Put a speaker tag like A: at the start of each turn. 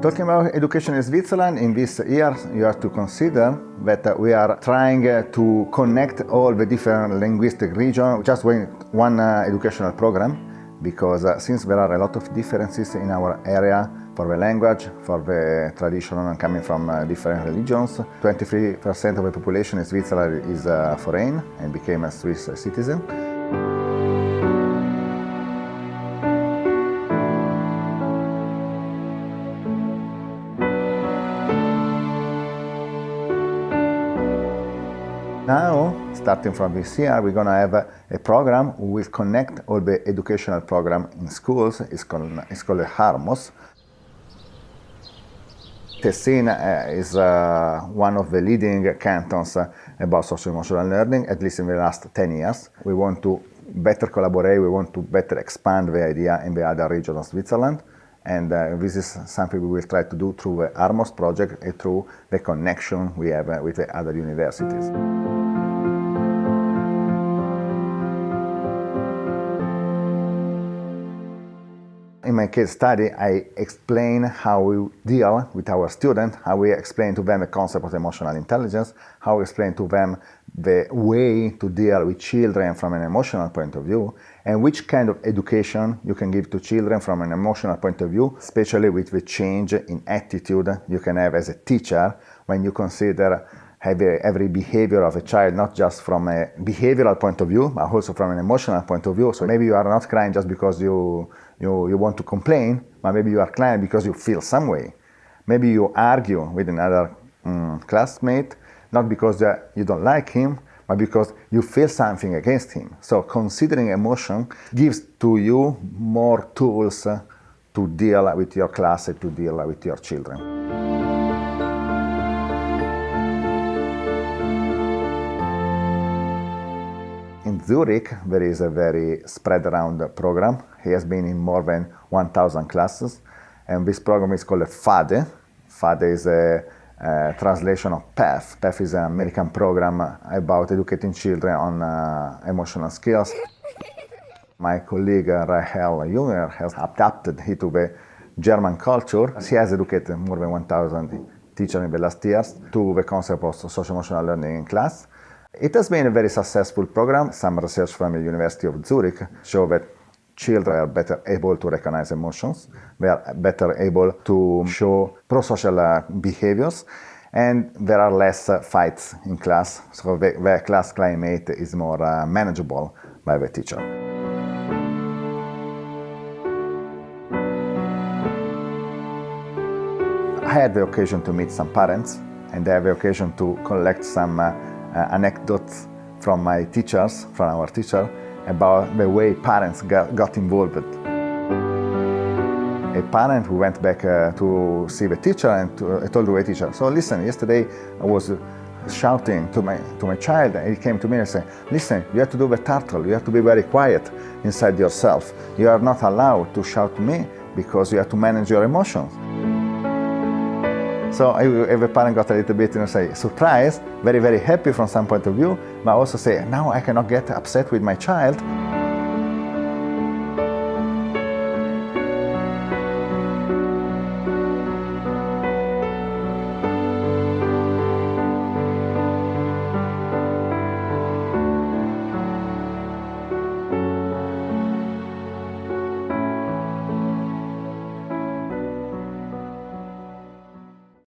A: Talking about education in Switzerland, in this year you have to consider that we are trying to connect all the different linguistic regions just with one educational program, because since there are a lot of differences in our area for the language, for the tradition coming from different religions. 23% of the population in Switzerland is foreign and became a Swiss citizen. Now, starting from this year, we're going to have a program who will connect all the educational program in schools. It's called HARMOS. Tessin is one of the leading cantons about social-emotional learning, at least in the last 10 years. We want to better collaborate, we want to better expand the idea in the other regions of Switzerland. And this is something we will try to do through the HARMOS project and through the connection we have with the other universities. In my case study, I explain how we deal with our students, how we explain to them the concept of emotional intelligence, how we explain to them the way to deal with children from an emotional point of view, and which kind of education you can give to children from an emotional point of view, especially with the change in attitude you can have as a teacher when you consider every behavior of a child, not just from a behavioral point of view, but also from an emotional point of view. So maybe you are not crying just because you want to complain, but maybe you are crying because you feel some way. Maybe you argue with another classmate, not because you don't like him, but because you feel something against him. So considering emotion gives to you more tools to deal with your class and to deal with your children. In Zurich, there is a very spread around program. He has been in more than 1,000 classes, and this program is called FADE. FADE is a translation of PATH. PATH is an American program about educating children on emotional skills. My colleague Rahel Junger has adapted it to the German culture. She has educated more than 1,000 teachers in the last years to the concept of social-emotional learning in class. It has been a very successful program. Some research from the University of Zurich show that children are better able to recognize emotions, they are better able to show pro-social behaviors, and there are less fights in class, so the class climate is more manageable by the teacher. I had the occasion to meet some parents, and I had the occasion to collect some anecdotes from my teachers, from our teacher, about the way parents got involved. A parent who went back to see the teacher and told the teacher, so listen, yesterday I was shouting to my child, and he came to me and said, listen, you have to do the turtle, you have to be very quiet inside yourself. You are not allowed to shout to me because you have to manage your emotions. So every parent got a little bit, surprised, very, very happy from some point of view, but also say, now I cannot get upset with my child.